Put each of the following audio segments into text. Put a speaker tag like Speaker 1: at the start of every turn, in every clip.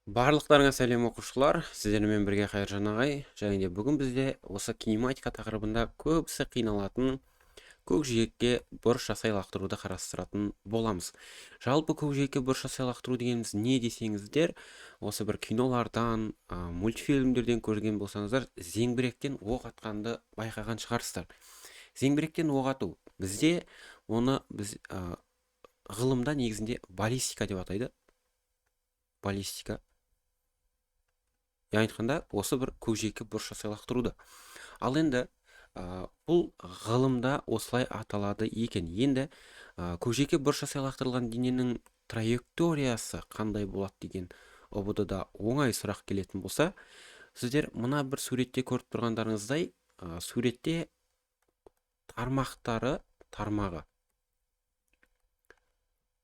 Speaker 1: Барлықтарыңа сәлем оқушылар, сіздермен бірге Қайыржан ағай, және де бүгін бізде осы кинематика тақырыбында көбісі қиналатын көкжиекке бұрыш жасай лақтыруды қарастыратын боламыз. Жалпы көкжиекке бұрыш жасай лақтыру дегеніміз не десеңіздер, осы бір кинолардан, мультфильмдерден көрген болсаңыздар, зеңбіректен оқ атқанды байқаған шығарсыздар. Зеңбіректен оқ ату бізде оны біз ғылымда негізінде баллистика деп атайды. Баллистика. Яғни айтқанда осы бір көкжиекке бұрыш жасай лақтыруды. Ал енді бұл ғылымда осылай аталады екен. Енді көкжиекке бұрыш жасай лақтырылған дененің траекториясы қандай болады деген ұбд-да оңай сұрақ келетін болса, сіздер мына бір суретте көріп тұрғандарыңыздай, суретте тармағы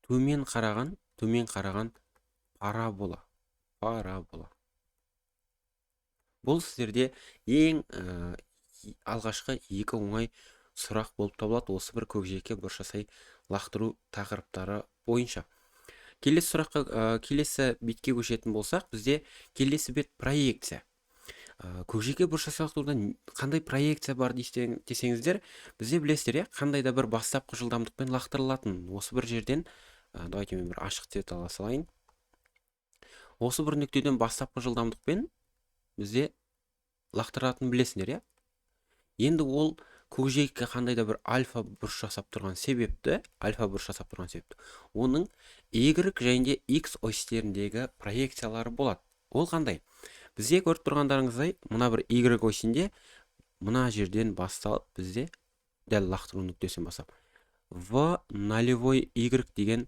Speaker 1: төмен қараған парабола. Бұл сіздерде ең алғашқы екі оңай сұрақ болып табылады осы бір көкжиекке бұрыш жасай лақтыру тақырыптары бойынша. Келесі бетке көшетін болсақ, бізде келесі бет проекция. Көкжиекке бұрыш жасай лақтыруда қандай проекция бар десеңіздер, бізде білесіздер, қандай да бір бастапқы жылдамдықпен лақтырылатын. Осы бір жерден, давайте мен бір ашық цвет ала салайын. Осы бір нүктеден бастапқы жылдамдықпен бізде лақтыратын білесіңдер, Енді ол көкжиекке қандай да бір альфа бұрыш жасап тұрған себепті, оның Y және де X осьтеріндегі проекциялары болады. Ол қандай? Бізде көріп тұрғандарыңыздай, мына бір Y осінде мына жерден басталып, бізде дәл лақтыру нүктесін бастап, V нолевой Y деген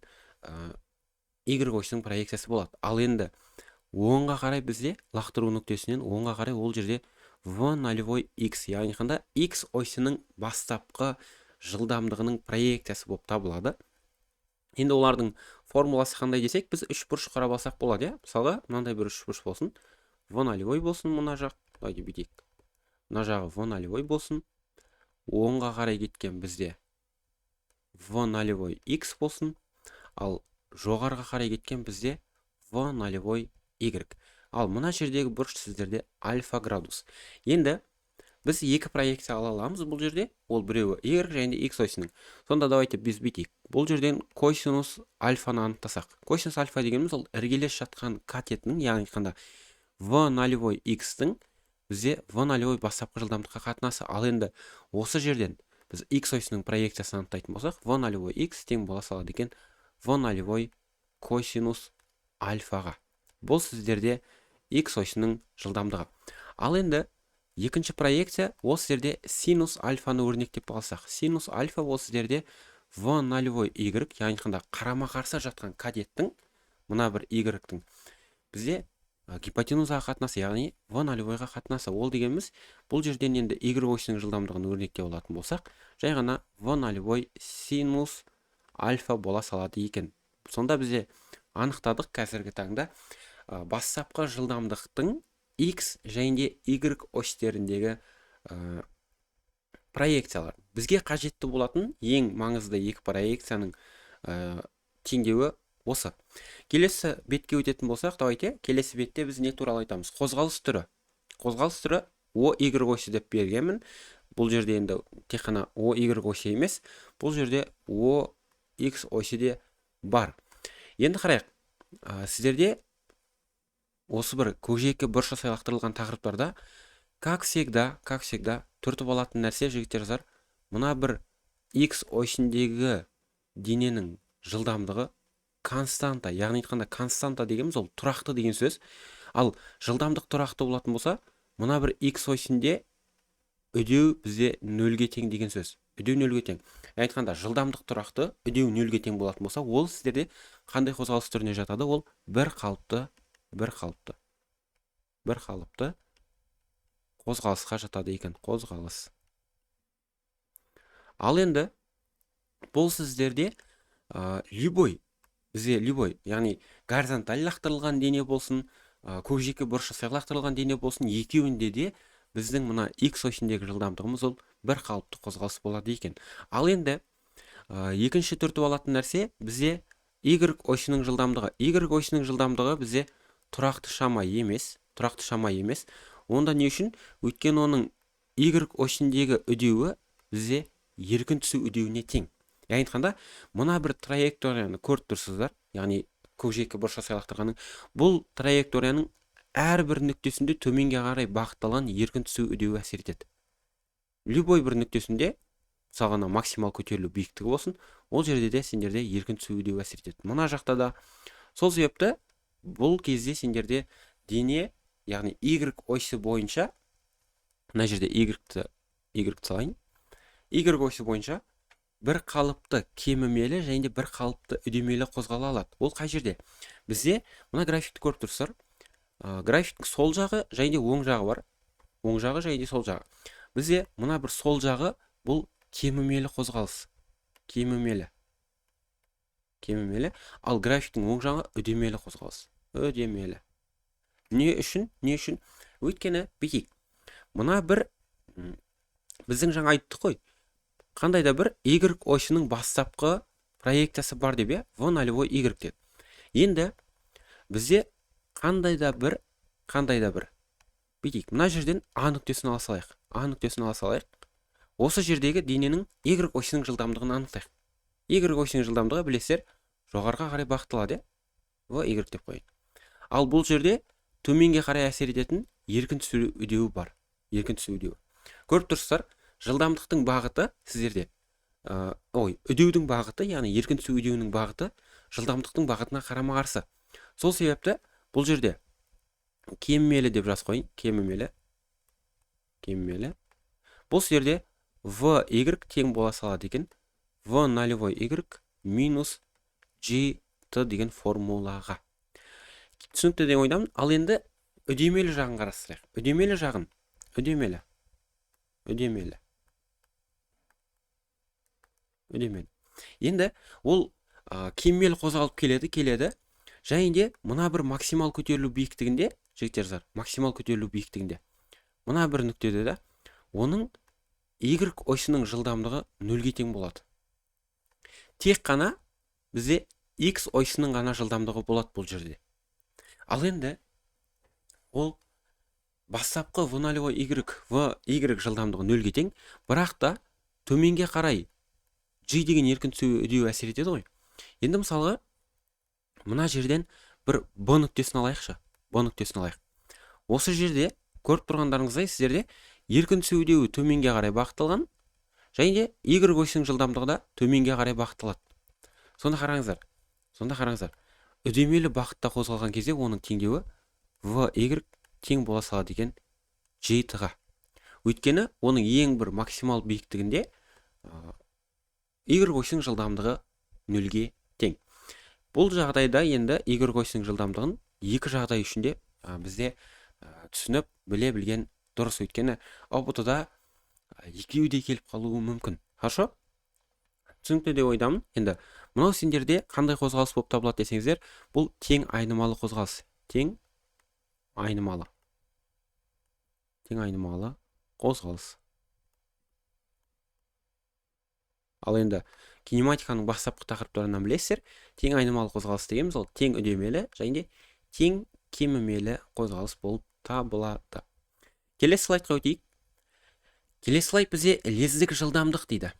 Speaker 1: Y осінің проекциясы болады. Ал енді оңға қарай бізде лақтыру нүктесінен оңға қарай ол жерде V нолевой X, яғни қанда X осінің бастапқы жылдамдығының проекциясы болып табылады. Енді олардың формуласы қандай десек, біз үш бұрыш қарап алсақ болады, Мысалға, мынандай бір үш бұрыш болсын. V нолевой болсын мына жақ, давайте бүйтейік. Мына жағы V нолевой болсын. Оңға қарай кеткен бізде V нолевой X болсын. Ал жоғарға қарай кеткен бізде V нолевой Y. Ал мына жердегі бұрыш сіздерде альфа градус. Енді біз екі проекция ала аламыз бұл жерде. Ол біреуі Y және X осінің. Сонда давайте біз бүйтейік. Бұл жерден косинус альфаны анықтасақ. Косинус альфа дегеніміз ол іргелес жатқан катетінің, яғни қанда V нолевой X-тің бізде V нолевой бастапқы жылдамдыққа қатынасы. Ал енді осы жерден біз X осінің проекциясын анықтайтын болсақ, V нолевой X тең бола салады екен V нолевой косинус альфаға. Бұл сіздерде X осінің жылдамдығы. Ал енді екінші проекция, ол сіздерде синус альфаны өрнектеп алсақ. Синус альфа ол сіздерде V нолевой Y, яғни қанда қарама қарсы жатқан катеттің, мына бір Y-тің бізде гипотенузаға қатынасы, яғни V нолевойға қатынасы. Ол дегеніміз, бұл жерден енді Y осінің жылдамдығын өрнектеп алатын болсақ, жай ғана V нолевой синус альфа бола салады екен. Сонда бізде анықтадық қазіргі таңда бастапқы жылдамдықтың X және де Y осьтеріндегі проекциялар. Бізге қажетті болатын ең маңызды екі проекцияның теңдеуі осы. Келесі бетке өтетін болсақ, давайте, келесі бетте біз не туралы айтамыз? Қозғалыс түрі. Қозғалыс түрі OY осі деп бергенмін. Бұл жерде енді тек қана OY осі емес, бұл жерде OX осі де бар. Енді қарайық, сіздерде осы бір көкжиекке бұрыш жасай лақтырылған тақырыптарда, как всегда, түртіп алатын нәрсе, жігіттер қыздар, мына бір X осіндегі дененің жылдамдығы константа, яғни айтқанда константа дегеніміз ол тұрақты деген сөз. Ал жылдамдық тұрақты болатын болса, мына бір X осінде үдеу бізде нөлге тең деген сөз. Үдеу нөлге тең. Айтқанда жылдамдық тұрақты, үдеу нөлге тең болатын болса, ол сіздерде қандай қозғалыс түріне жатады? Ол бір қалыпты қозғалысқа жатады екен. Қозғалыс. Ал енді бұл сіздерде бізде любой, яғни горизонталь лақтырылған дене болсын, көкжиекке бұрыш жасай лақтырылған дене болсын, екеуінде де біздің мына X осіндегі жылдамдығымыз ол бір қалыпты қозғалыс болады екен. Ал енді екінші түртіп алатын нәрсе бізде Y осінің жылдамдығы. Y осінің жылдамдығы бізде тұрақты шама емес. Онда не үшін? Өйткені оның y осіндегі үдеуі бізде еркін түсу үдеуіне тең. Яғни айтқанда, мына бір траекторияны көріп тұрсыздар, яғни көкжиекке бұрыш жасай лақтырғанның, бұл траекторияның әрбір нүктесінде төменге қарай бағытталған еркін түсу үдеуі әсер етеді. Любой бір нүктесінде, мысалға максимал көтерілу биіктігі болсын, ол жерде де сендерде еркін түсу үдеуі әсер етеді. Мына жақта да сол себепті бұл кезде сендерде дене, яғни y осі бойынша, мына жерде y-ті салайын, y осі бойынша бір қалыпты кемімелі және бір қалыпты үдемелі қозғала алады. Ол қай жерде? Бізде мына графикті көріп тұрсыздар. Графиктің сол жағы және оң жағы бар. Оң жағы және сол жағы. Бізде мына бір сол жағы бұл кемімелі қозғалыс. Кемімелі. Ал графиктің оң жағы үдемелі қозғалыс. Үдемелі. Не үшін? Өйткені бейік. Мына бір біздің жаңа айттық қой. Қандай да бір y осының бастапқы проекциясы бар деп, v нолевой y деді. Енді бізде қандай да бір бейік. Мына жерден a нүктесін ала салайық. Осы жердегі дененің y осының жылдамдығын анықтайық. Y осының жылдамдығы білесіздер жоғарға қарай бағытталады, v y деп қойайық. Ал бұл жерде төменге қарай әсер ететін еркін түсу үдеуі бар. Көріп тұрсыздар, жылдамдықтың бағыты сіздерде, үдеудің бағыты, яғни еркін түсу үдеуінің бағыты жылдамдықтың бағытына қарама қарсы. Сол себепті бұл жерде кемімелі деп жаз қойын, кемімелі. Бұл жерде v y тең бола салады екен, v нолевой y минус gt деген формулаға. Түсінікті деген ойдамын. Ал енді үдемелі жағын қарастырайық. Үдемелі. Енді ол кеммел қозғалып келеді. Және де мына бір максимал көтерілу биіктігінде, мына бір нүктеде де оның y осының жылдамдығы 0-ге тең болады. Тек қана бізде x осының ғана жылдамдығы болады бұл жерде. Ал енді ол бастапқы v нолевой y жылдамдығы 0-ге тең, бірақ та төменге қарай g деген еркін түсу үдеуі әсер етеді ғой. Енді мысалға мына жерден бір b нүктесін алайықшы. Осы жерде көріп тұрғандарыңыздай сіздерде еркін түсу үдеуі төменге қарай бағытталған, және де y осының жылдамдығы да төменге қарай бағытталады. Сонда қараңыздар. Үдемелі бағытта қозғалған кезде оның теңдеуі v y тең бола салады екен gt-ға. Өйткені оның ең бір максимал биіктігінде y осының жылдамдығы 0-ге тең. Бұл жағдайда енді y осының жылдамдығын екі жағдай үшінде бізде түсініп біле білген дұрыс. Өйткені ұбт-да екеуі де келіп қалуы мүмкін. Хорошо? Түсінікті деп ойдамын. Енді мынау сендерде қандай қозғалыс болып табылады десеңіздер, бұл тең айнымалы қозғалыс. Тең айнымалы қозғалыс. Ал енді кинематиканың бастапқы тақырыптарынан білесіздер, тең айнымалы қозғалыс дегеніміз ол тең үдемелі және тең кемімелі қозғалыс болып табылады. Келесі слайдқа өтейік. Келесі слайд бізде лездік жылдамдық дейді.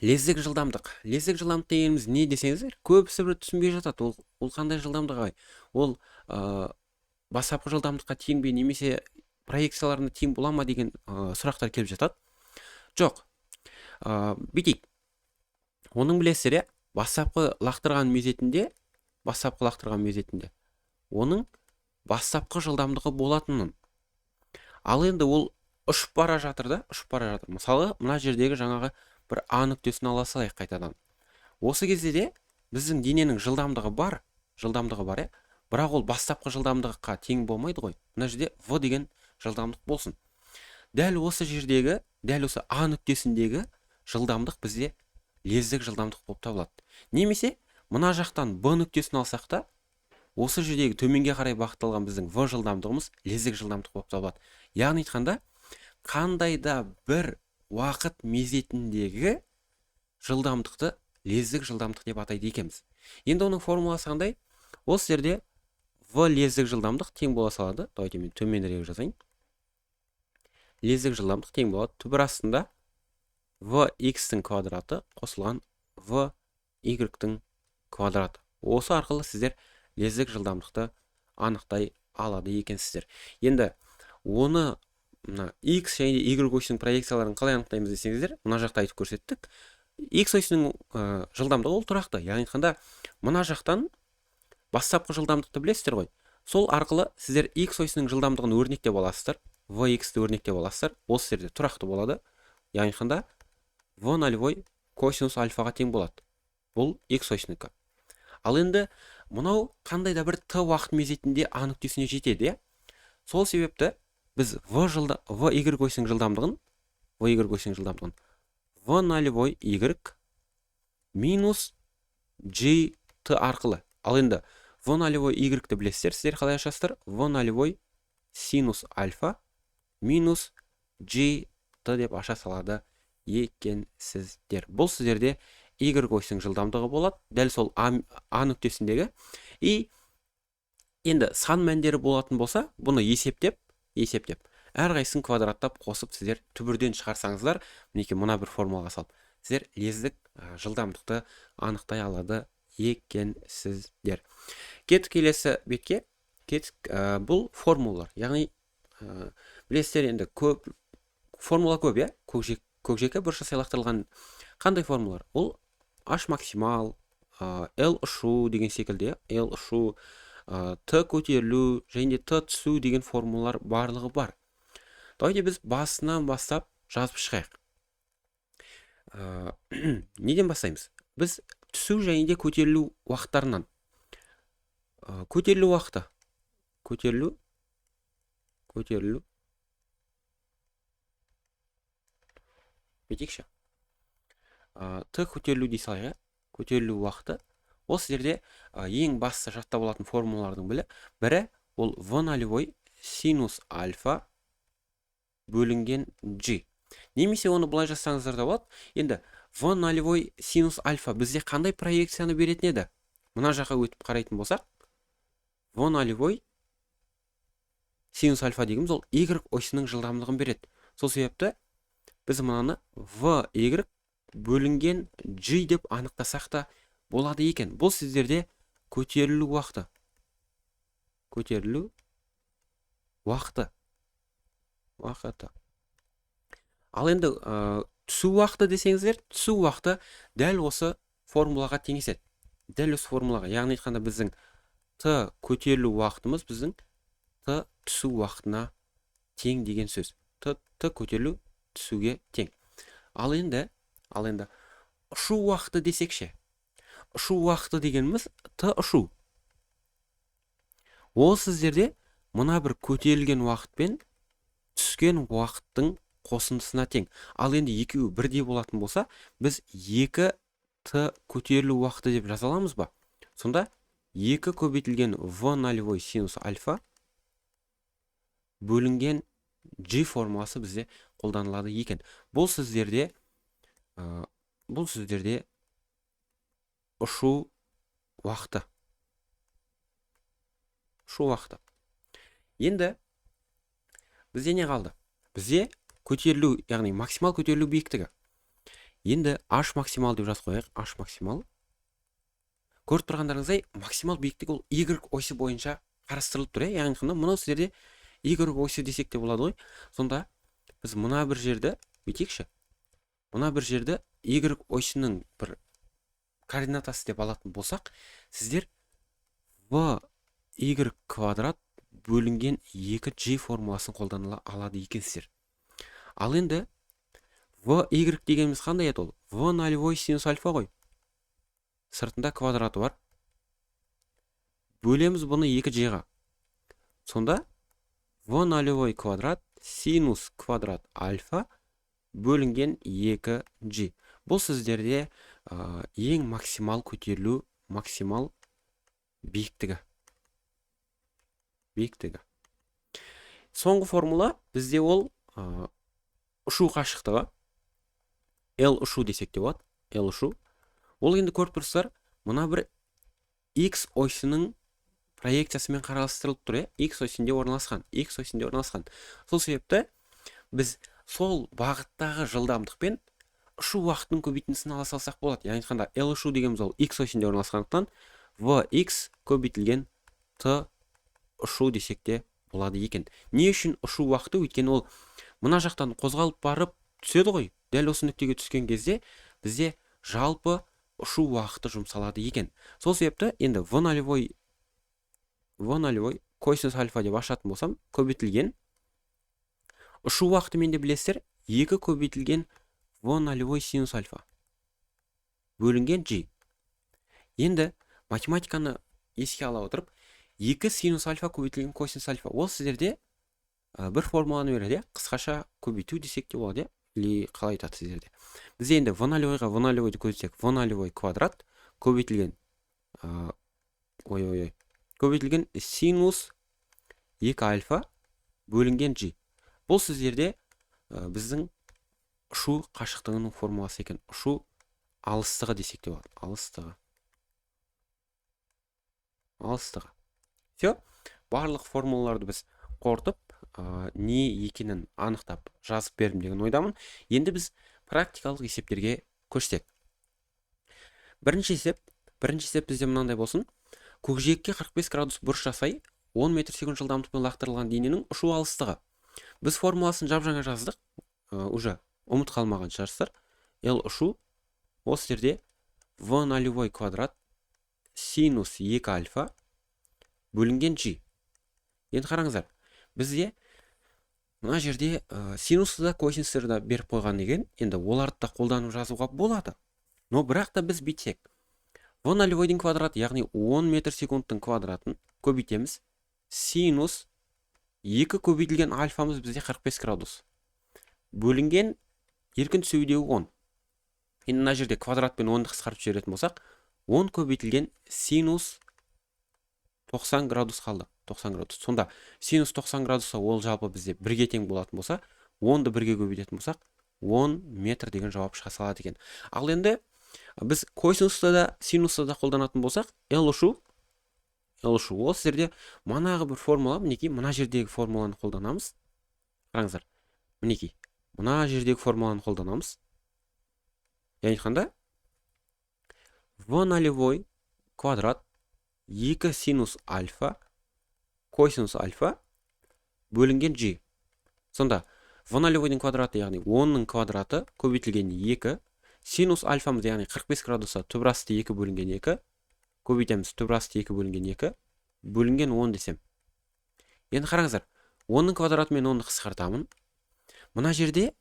Speaker 1: Лездік жылдамдық дегеніміз не десеңіздер, көбісі бір түсінбей жатады. Ол қандай жылдамдық? Ол бастапқы жылдамдыққа тең бе, немесе проекцияларына тең бола ма деген сұрақтар келіп жатады. Жоқ. Бүйтейік. Оның білесіздер, бастапқы лақтырған мезетінде оның бастапқы жылдамдығы болатынын. Ал енді ол ұшып бара жатыр. Мысалы, мына жердегі жаңағы бір a нүктесін ала салайық қайтадан. Осы кезде де біздің дененің жылдамдығы бар, бірақ ол бастапқы жылдамдыққа тең болмайды ғой. Мына жерде v деген жылдамдық болсын. Дәл осы a нүктесіндегі жылдамдық бізде лездік жылдамдық болып табылады. Немесе мына жақтан b нүктесін алсақ та, осы жердегі төменге қарай бағытталған біздің v жылдамдығымыз лездік жылдамдық болып табылады. Яғни айтқанда, қандай да бір уақыт мезетіндегі жылдамдықты лездік жылдамдық деп атайды екенбіз. Енді оның формуласы қандай? Осы жерде v лездік жылдамдық тең бола салады. Давайте мен төменірек жазайын. Лездік жылдамдық тең болады. Түбір астында v x-тің квадраты қосылған v y-тің квадраты. Осы арқылы сіздер лездік жылдамдықты анықтай алады екенсіздер. Енді оны x және y осінің проекцияларын қалай анықтаймыз десеңіздер, мына жақта айтып көрсеттік. X осінің жылдамдығы ол тұрақты. Яғни айтқанда, мына жақтан бастапқы жылдамдықты білесіздер ғой. Сол арқылы сіздер X осының жылдамдығын өрнектеп аласыздар, Vx-ті өрнектеп аласыздар. Осы жерде тұрақты болады. Яғни айтқанда, V0 косинус альфаға тең болады. Бұл X осынікі. Ал енді мынау қандай да бір t уақыт мезетінде А нүктесіне жетеді. Сол себепті біз y осының жылдамдығын V0 y минус gt арқылы. Ал енді V0 y-ті білесіздер, сіздер қалай ашасыздар? V0 синус альфа минус gt деп аша салады екенсіздер. Бұл сіздерде y осының жылдамдығы болады. Дәл сол А нүктесіндегі. И енді сан мәндері болатын болса, бұны есептеп, әрқайсысын квадраттап қосып сіздер түбірден шығарсаңыздар, мінекей мына бір формулаға салып, сіздер лездік жылдамдықты анықтай алады екенсіздер. Кеттік келесі бетке. Бұл формулалар. Яғни білесіздер, енді формула көп, көкжиекке бұрышы сайлақтырылған қандай формулалар? Ол H максимал, L ұшу деген секілді, L ұшу, T көтерілу және T түсу деген формулалар барлығы бар. Давайте біз басынан бастап жазып шығайық. Неден бастаймыз? Біз түсу және де көтерілу уақыттарынан. Көтерілу уақыты. Көтерілу. Бетекші. Т көтерілу дей салайық. Көтерілу уақыты. Ол сіздерде ең басты жадта болатын формулалардың бірі ол V0 синус альфа бөлінген G. Немесе оны былай жазсаңыздар да болады. Енді V0 синус альфа бізде қандай проекцияны беретін еді? Мына жаққа өтіп қарайтын болсақ, V0 синус альфа дегеніміз ол y осының жылдамдығын береді. Сол себепті біз мынаны y бөлінген G деп анықтасақ та болады екен. Бұл сіздерде көтерілу уақыты. Ал енді түсу уақыты десеңіздер, түсу уақыты дәл осы формулаға теңеседі. Дәл осы формулаға. Яғни айтқанда біздің Т көтерілу уақытымыз біздің Т түсу уақытына тең деген сөз. Т көтерілу түсуге тең. Ал енді ұшу уақыты десекші. Ұшу уақыты дегеніміз Т ұшу. Ол сіздерде мына бір көтерілген уақытпен түскен уақыттың қосындысына тең. Ал енді екеуі бірдей болатын болса, біз 2 Т көтерілу уақыты деп жаза аламыз ба? Сонда 2 көбейтілген V0 синус альфа бөлінген G формуласы бізде қолданылады екен. Бұл сіздерде ұшу уақыты. Енді бізде не қалды? Бізде көтерілу, яғни максимал көтерілу биіктігі. Енді H максимал деп жазып қояйық. H максимал. Көріп тұрғандарыңыздай, максимал биіктігі ол Y осі бойынша қарастырылып тұр. Яғни мынау сіздерде Y осі десек те болады ғой. Сонда біз мына бір жерді бүйтейікші. Мына бір жерді Y осінің бір координатасы деп алатын болсақ, сіздер y квадрат бөлінген 2g формуласын қолданыла алады екенсіздер. Ал енді y дегеніміз қандай еді ол? V0 синус альфа ғой. Сыртында квадраты бар. Бөлеміз бұны 2g-ға. Сонда V0 квадрат синус квадрат альфа бөлінген 2g. Бұл сіздерде ең максимал көтерілу, максимал биіктігі. Соңғы формула бізде ол ұшу қашықтығы. L ұшу десек те болады. L ұшу. Ол енді көріп тұрсыздар, мына бір X осының проекциясымен қарастырылып тұр, x осінде орналасқан, сол себепті біз сол бағыттағы жылдамдықпен ұшу уақытының көбейтіндісін ала салсақ болады. Яғни айтқанда l ұшу дегеніміз ол x осінде орналасқандықтан vx көбейтілген t ұшу десек те болады екен. Не үшін ұшу уақыты? Өйткені ол мына жақтан қозғалып барып түседі ғой. Дәл осы нүктеге түскен кезде бізде жалпы ұшу уақыты жұмсалады екен. Сол себепті енді v нолевой косинус альфа деп ашатын болсам, көбейтілген ұшу уақыты менде білесіздер 2 көбейтілген v нолевой синус альфа бөлінген g. Енді математиканы еске ала отырып, 2 синус альфа көбейтілген косинус альфа. Ол сіздерде бір формуланы береді, қысқаша көбейту десек те болады, или қалай айтады сіздерде. Біз енді v нолевойға v нолевойды көбейтсек, v нолевой квадрат көбейтілген көбейтілген синус 2 альфа бөлінген g. Бұл сіздерде біздің ұшу қашықтығының формуласы екен. Ұшу алыстығы десек те болады. Алыстығы. Все, барлық формулаларды біз қорытып, не екенін анықтап жазып бердім деген ойдамын. Енді біз практикалық есептерге көшсек. Бірінші есеп бізде мынандай болсын. Көкжиекке 45 градус бұрыш жасай, 10 метр секунд жылдамдықпен лақтырылған дененің ұшу алыстығы. Біз формуласын жап-жаңа жаздық, уже ұмыт қалмаған шығарсыздар. L ұшу, ол сіздерде v нолевой квадрат синус 2 альфа бөлінген g. Енді қараңыздар, бізде мына жерде синусты да косинусты да беріп қойған деген, енді оларды да қолданып жазуға болады. Но бірақ та біз бүйтсек, v нолевойдың квадраты, яғни 10 метр секундтың квадратын көбейтеміз. Синус 2 көбейтілген альфамыз бізде 45 градус. Бөлінген еркін түсудегі 10. Енді мына жерде квадратпен 10-ды қысқартып жіберетін болсақ, 10 көбейтілген синус 90 градус қалды. 90 градус. Сонда синус 90 градуса ол жалпы бізде 1-ге тең болатын болса, 10-ды 1-ге көбейтетін болсақ, 10 метр деген жауап шыға салады екен. Ал енді біз косинусты да синусты да қолданатын болсақ, l ұшу ол сіздерде манағы бір формула, мінекей, мына жердегі формуланы қолданамыз. Қараңыздар, мінекей, мына жердегі формуланы қолданамыз. Яғни айтқанда v нолевой квадрат 2 синус альфа косинус альфа бөлінген g. Сонда v нолевойдың квадраты, яғни 10-ның квадраты көбейтілген 2, синус альфамыз, яғни 45 градуса түбірасты 2 бөлінген 2, көбейтеміз түбірасты 2 бөлінген 2, бөлінген 10 десем. Енді қараңыздар, 10-ның квадраты мен 10-ны қысқартамын. Мына жерде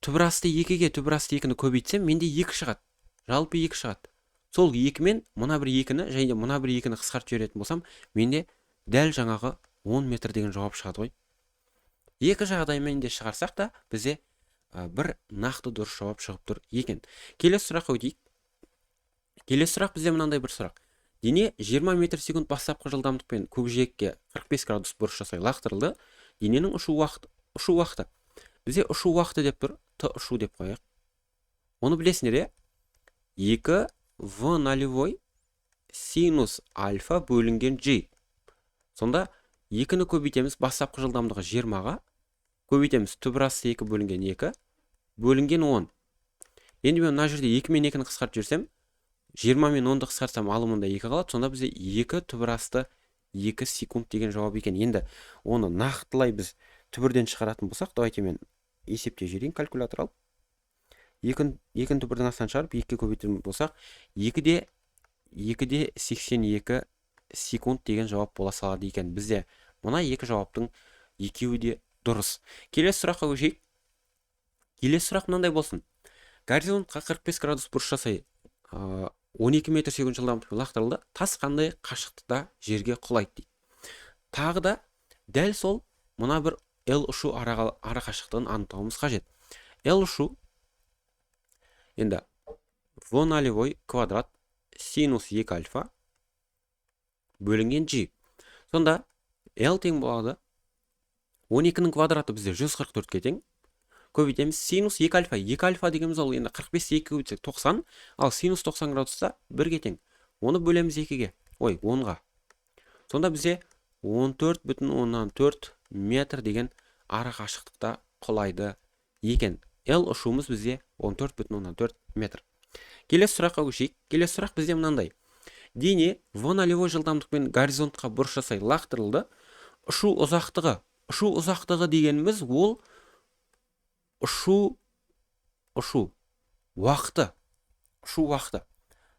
Speaker 1: түбірасты 2-ге түбірасты 2-ні көбейтсем, менде 2 шығады. Жалпы 2 шығады. Сол 2 мен мына бір 2-ні, және мына бір 2-ні қысқартып жіберетін болсам, менде дәл жаңағы 10 метр деген жауап шығады ғой. Екі жағдаймен де шығарсақ та, бізде бір нақты дұрыс жауап шығып тұр екен. Келесі сұраққа өтейік. Келесі сұрақ бізде мынандай бір сұрақ. Дене 20 метр секунд бастапқы жылдамдықпен көкжиекке 45 градус бұрыш жасай лақтырылды. Дененің ұшу уақыты. Бізде ұшу уақыты деп тұр, т ұшу деп қояйық. Оны білесіңдер, 2 v нолевой синус альфа бөлінген g. Сонда 2-ні көбейтеміз, бастапқы жылдамдығы 20-ға, көбейтеміз түбірасты 2 бөлінген 2, бөлінген 10. Енді мен мына жерде 2 мен 2-ні қысқартып жүрсем, 20 мен 10-ды қысқартсам алымында 2 қалады, сонда бізде 2 түбірасты 2 секунд деген жауап екен. Енді оны нақтылай біз түбірден шығаратын болсақ, давайте мен есептеп жіберейін, калькулятор алып. 2-ні түбірдің астынан шығарып, 2-ге көбейтетін болсақ, 2-де 82 секунд деген жауап бола салады екен. Бізде мына екі жауаптың екеуі де дұрыс. Келесі сұраққа көшейік. Келесі сұрақ мынандай болсын. Горизонтқа 45 градус бұрыш жасай 12 метр секунд жылдамдықпен лақтырылды. Тас қандай қашықтықта жерге құлайды дейді. Тағы да дәл сол мына бір L ұшу ара қашықтығын анықтауымыз қажет. L ұшу енді v нолевой квадрат синус 2 альфа бөлінген g. Сонда L тең болады 12-ның квадраты бізде 144-ке тең. Көбейтеміз синус 2 альфа. 2 альфа дегеніміз ол енді 45 2 көбейтсек 90, ал синус 90 градуста 1-ге тең. Оны бөлеміз 2-ге. 10-ға. Сонда бізде 14,4 метр деген ара қашықтықта құлайды екен. L ұшуымыз бізде 14,4 метр. Келесі сұраққа көшейік. Келесі сұрақ бізде мынандай. Дене v0 жылдамдықпен горизонтқа бұрыш жасай лақтырылды. Ұшу ұзақтығы дегеніміз ол ұшу уақыты.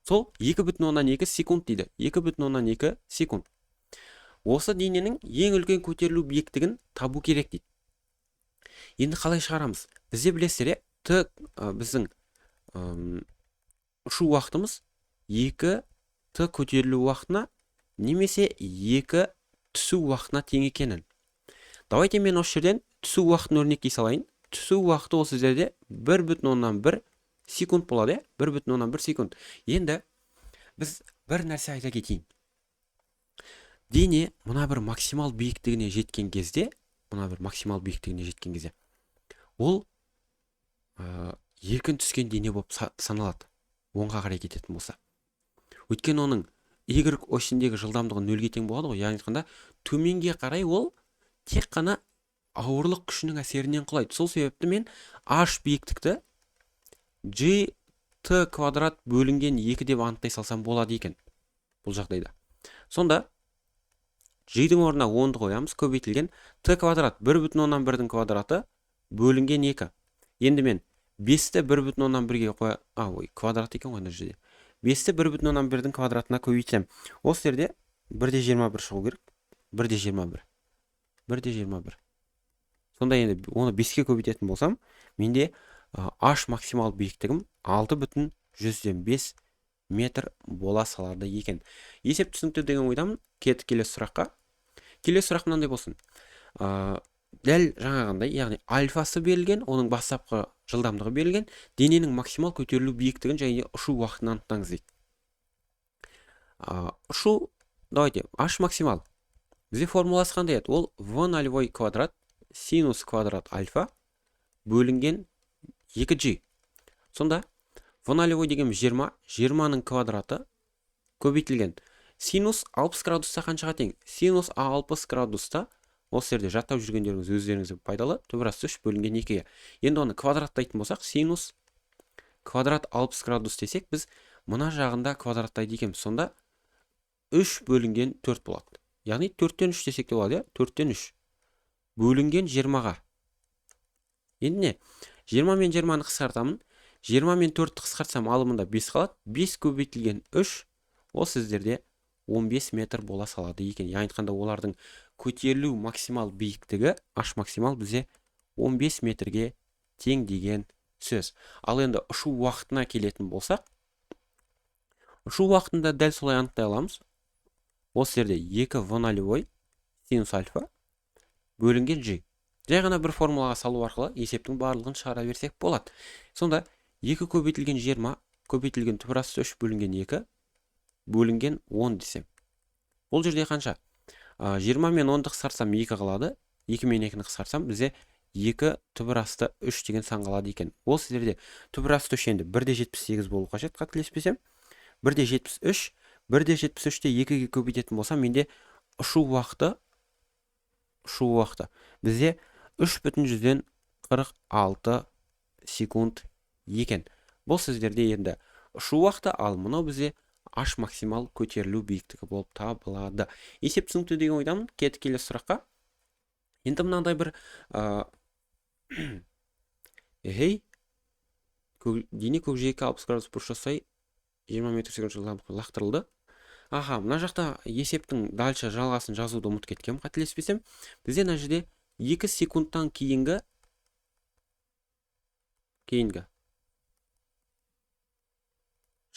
Speaker 1: Сол 2,2 секунд дейді. 2,2 секунд. Осы дененің ең үлкен көтерілу биіктігін табу керек дейді. Енді қалай шығарамыз? Бізде білесіздер, біздің ұшу уақытымыз 2 көтерілу уақытына немесе 2 түсу уақытына тең екенін. Давайте мен осы жерден түсу уақытын өрнектей салайын. Түсу уақыты осы жерде 1,1 секунд болады, 1,1 секунд. Енді біз бір нәрсе айта кетейін. Дене мына бір максимал биіктігіне жеткен кезде, ол еркін түскен дене болып саналады, оңға қарай кететін болса. Өйткені оның Y осіндегі жылдамдығы 0-ге тең болады ғой. Яғни айтқанда төменге қарай ол тек қана ауырлық күшінің әсерінен құлайды. Сол себепті мен h биіктікті gt квадрат бөлінген 2 деп анықтай салсам болады екен бұл жағдайда. Сонда g-дің орнына 10-ды қоямыз, көбейтілген t квадрат 1,1-дің квадраты бөлінген 2. Енді мен 5-ті 1,1-ге квадрат екен ғой мына жерде. 5-ті 1,1-дің квадратына көбейтсем, осы жерде 1,21 шығу керек. 1,21. Сонда енді оны 5-ке көбейтетін болсам, менде h максимал биіктігім 6,105 метр бола салады екен. Есеп түсінікті деген ойдамын. Келесі сұраққа. Келесі сұрақ мынандай болсын. Дәл жаңағындай, яғни альфасы берілген, оның бастапқы жылдамдығы берілген, дененің максимал көтерілу биіктігін және ұшу уақытын анықтаңыз дейді. Ұшу, давайте, h максимал. Бізде формуласы қандай еді? Ол v0 квадрат синус квадрат альфа бөлінген 2g. Сонда v0 деген 20, 20-ның квадраты көбейтілген. Синус 60 градуста қаншаға тең? Синус 60 градуста, осы жерде жаттап жүргендеріңіз өздеріңізге пайдалы, түбірасты 3 бөлінген 2-ге. Енді оны квадраттайтын болсақ, синус квадрат 60 градус десек, біз мына жағында квадраттайды екенбіз. Сонда 3 бөлінген 4 болады. Яғни 4-тен 3 десек те болады, 4-тен 3 бөлінген 20-ға. Енді не? 20 мен 20-ны қысқартамын. 20 мен 4-ті қысқартсам алымында 5 қалады. 5 көбейтілген 3, осы сіздерде 15 метр бола салады екен. Яғни айтқанда олардың көтерілу максимал биіктігі, h максимал бізде 15 метрге тең деген сөз. Ал енді ұшу уақытына келетін болсақ, ұшу уақытында дәл солай анықтай аламыз. Осы жерде 2 v0 синус альфа бөлінген g. Жай ғана бір формулаға салу арқылы есептің барлығын шығара берсек болады. Сонда 2 көбейтілген 20 көбейтілген түбірасты 3 бөлінген 2 бөлінген 10 десем. Бұл жерде қанша? 20 мен 10-ды қысқартсам 2 қалады. 2 мен 2-ні қысқартсам бізде 2 түбірасты 3 деген сан қалады екен. Ол сіздерде түбірасты 3 енді 1,78 болу қажет, қателеспесем. 1,73. 1,73-те 2-ге көбейтетін болсам, менде ұшу уақыты бізде 3,46 секунд екен. Бұл сіздерде енді ұшу уақыты, ал мынау бізде h максимал көтерілу биіктігі болып табылады. Есеп түсінікті деген ойдамын. Келесі сұраққа. Енді мынандай бір дене көкжиекке 60 градус бұрыш жасай 20 метр секунд жылдамдықпен лақтырылды. Мына жақта есептің дальше жалғасын жазуды ұмытып кеткем, қателеспесем. Бізде мына жерде 2 секундтан кейінгі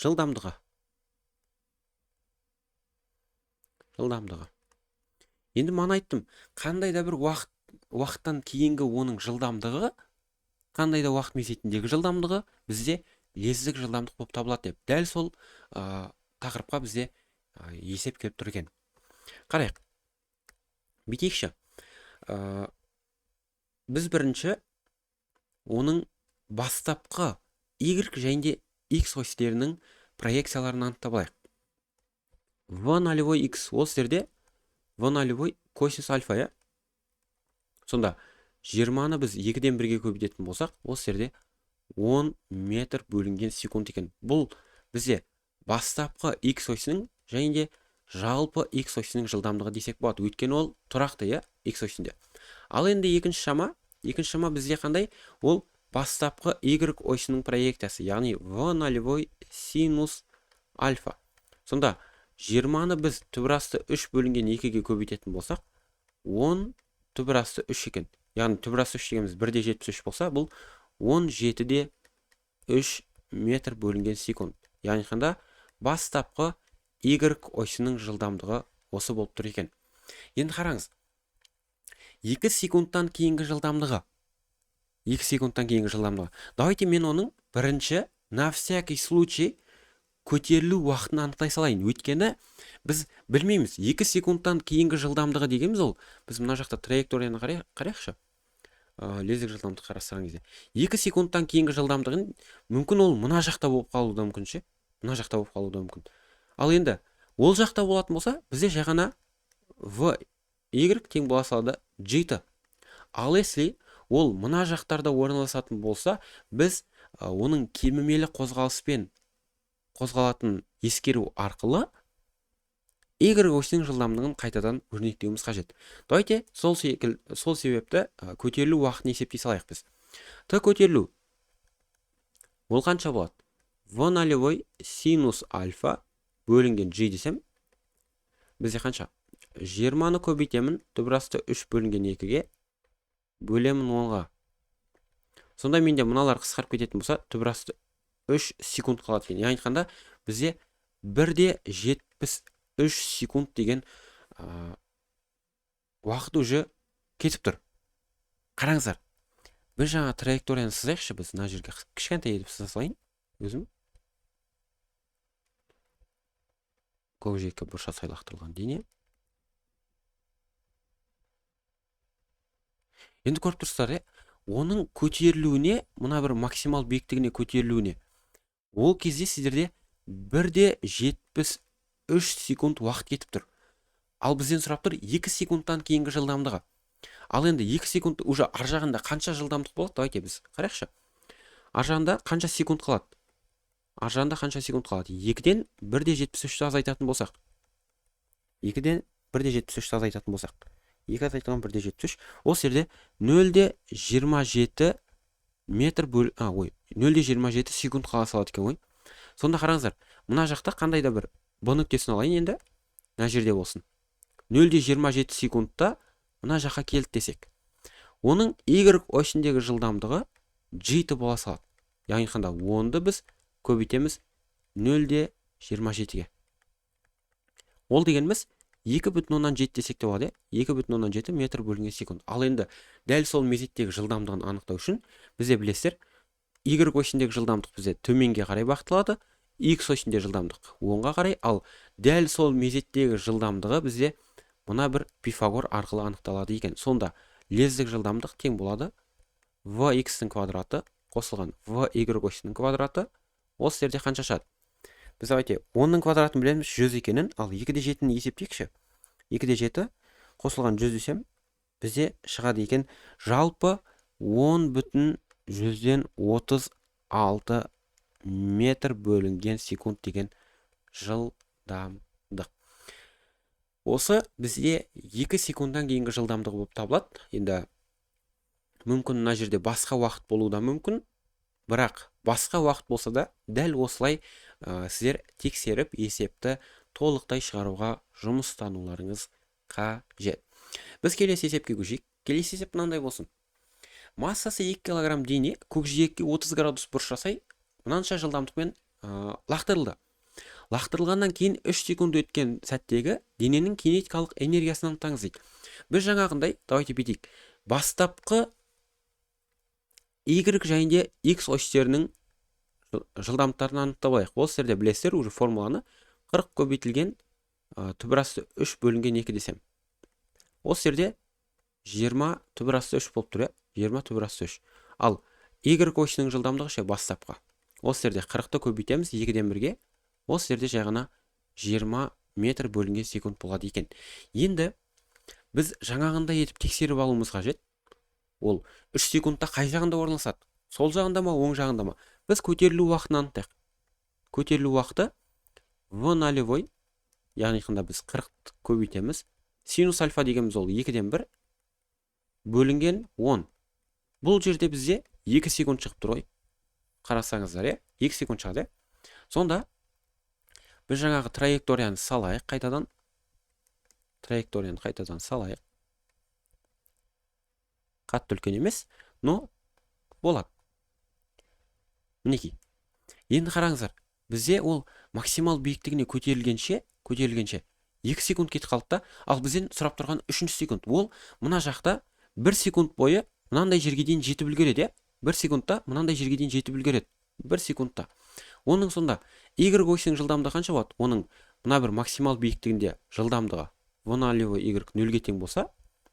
Speaker 1: жылдамдығы. Енді мана айттым, қандай да бір уақыттан кейінгі оның жылдамдығы, қандай да уақыт мезетіндегі жылдамдығы бізде лездік жылдамдық болып табылады деп. Дәл сол тақырыпқа бізде есеп келіп тұр екен. Қарайық. Бүйтейікші. Біз бірінші оның бастапқы Y және X осьтерінің проекцияларын анықтап алайық. V0x ол жерде в нолевой косинус альфа, иә. Сонда 20-ны біз 2-ден 1-ге көбейтетін болсақ, осы жерде 10 метр бөлінген секунд екен. Бұл бізде бастапқы x осінің және де жалпы x осінің жылдамдығы десек болады. Өйткені ол тұрақты, иә, x осінде. Ал енді екінші шама бізде қандай? Ол бастапқы y осының проекциясы, яғни v нолевой синус альфа. Сонда 20-ны біз түбірасты 3 бөлінген 2-ге көбейтетін болсақ, 10 түбірасты 3 екен. Яғни түбірасты 3 дегеніміз 1/73 болса, бұл 17/3 метр бөлінген секунд. Яғни қанда бастапқы y осының жылдамдығы осы болып тұр екен. Енді қараңыз. 2 секундтан кейінгі жылдамдығы. Давайте мен оның бірінші на всякий случай көтерілу уақытын анықтай салайын. Өйткені біз білмейміз. 2 секундтан кейінгі жылдамдығы дегеніміз ол. Біз мына жақта траекторияны қарайықшы. Лездік жылдамдық қарастырған кезде. 2 секундтан кейінгі жылдамдығын мүмкін ол мына жақта болып қалуы да мүмкін ше. Мына жақта болып қалуы да мүмкін. Ал енді ол жақта болатын болса, бізде жағана v y тең бола салады g-ті. Ал если ол мына жақтарда орналасатын болса, біз оның кемімелі қозғалыспен қозғалатын ескеру арқылы y осінің жылдамдығын қайтадан өрнектеуіміз қажет. Давайте сол себепті көтерілу уақытын есептей салайық біз. Т көтерілу ол қанша болады? v нолевой синус альфа бөлінген g десем, бізде қанша? 20-ны көбейтемін, түбірасты 3 бөлінген 2-ге, бөлемін 10-ға. Сонда менде мыналар қысқарып кететін болса, түбірасты 3 секунд қалады екен. Яғни айтқанда бізде 1/73 секунд деген уақыт уже кетіп тұр. Қараңыздар. Біз жаңа траекторияны сызайықшы, біз мына жерге кішкентай етіп сыза салайын. Өзім көкжиекке бұрыша сайлақтырылған дене. Енді көріп тұрсыздар, оның көтерілуіне, мына бір максимал биіктігіне көтерілуіне, ол кезде сіздерде 1/73 секунд уақыт кетіп тұр. Ал бізден сұрап тұр 2 секундтан кейінгі жылдамдығы. Ал енді 2 секунд уже ар жағында қанша жылдамдық болады? Давайте біз қарайықшы. Ар жағында қанша секунд қалады? 2-ден 1/73 азайтатын болсақ. 2-ден 1/73 азайтатын болсақ. 2 азайтылған 1/73. Ол жерде 0/27 метр 0/27 секунд қала салады екен ғой. Сонда қараңыздар, мына жақта қандай да бір b нүктесін алайын енді. Мына жерде болсын. 0/27 секундта мына жаққа келді десек. Оның y осіндегі жылдамдығы g-ті бола салады. Яғни қанда 10-ды біз көбейтеміз 0/27-ге. Ол дегеніміз 2,7 десек те болады. 2,7 метр бөлінген секунд. Ал енді дәл сол мезеттегі жылдамдығын анықтау үшін бізде білесіздер, y осіндегі жылдамдық бізде төменге қарай бағытталады, x осіндегі жылдамдық оңға қарай, ал дәл сол мезеттегі жылдамдығы бізде мына бір Пифагор арқылы анықталады екен. Сонда лездік жылдамдық тең болады vx-тің квадраты қосылған vy осінің квадраты. Осы жерде қанша шығады? Біз давайте 10-ның квадратын білеміз 100 екенін, ал 2/7-ні есептейікші. 2/7 қосылған 100 десем, бізде шығады екен жалпы 10,36 метр бөлінген секунд деген жылдамдық. Осы бізде 2 секундтан кейінгі жылдамдығы болып табылады. Енді мүмкін мына жерде басқа уақыт болуы да мүмкін, бірақ басқа уақыт болса да дәл осылай сіздер тексеріп есепті толықтай шығаруға жұмыстануларыңыз қажет. Біз келесі есепке көшейік. Келесі есеп мынандай болсын. Массасы 2 кг дене көкжиекке 30 градус бұрыш жасай, мынанша жылдамдықпен лақтырылды. Лақтырылғаннан кейін 3 секунд өткен сәттегі дененің кинетикалық энергиясын анықтаңыз дейді. Біз жаңағындай, давайте бүйтейік. Бастапқы y және x осьтерінің жылдамдықтарын анықтап алайық. Осы жерде білесіздер, уже формуланы 40 көбейтілген түбірасты 3 бөлінген 2 десем. Осы жерде 20 түбірасты 3 болып тұр, 20 түбірасты 3. Ал y осінің жылдамдығы ше бастапқы. Осы жерде 40-ты көбейтеміз 2-ден 1-ге. Осы жерде жағына 20 метр бөлінген секунд болады екен. Енді біз жаңағындай етіп тексеріп алуымыз қажет. Ол 3 секундта қай жағында орналасады? Сол жағында ма, оң жағында ма? Біз көтерілу уақытын анықтайық. Көтерілу уақыты v нолевой, яғни қында біз 40 көбейтеміз. Синус альфа дегеніміз ол 2-ден 1 бөлінген 10. Бұл жерде бізде 2 секунд шығып тұр ғой. Қарасаңыздар, 2 секунд шығады. Сонда біз жаңағы траекторияны салайық қайтадан. Қатты үлкен емес, но болады. Мінекей. Енді қараңыздар, бізде ол максимал биіктігіне көтерілгенше 2 секунд кетіп қалды да, ал бізден сұрап тұрған 3 секунд. Ол мына жақта 1 секунд бойы мынандай жерге дейін жетіп үлгереді. 1 секундта мынандай жерге дейін жетіп үлгереді. 1 секундта. Оның сонда y осінің жылдамдығы қанша болады? Оның мына бір максимал биіктігінде жылдамдығы v нолевой y 0-ге тең болса,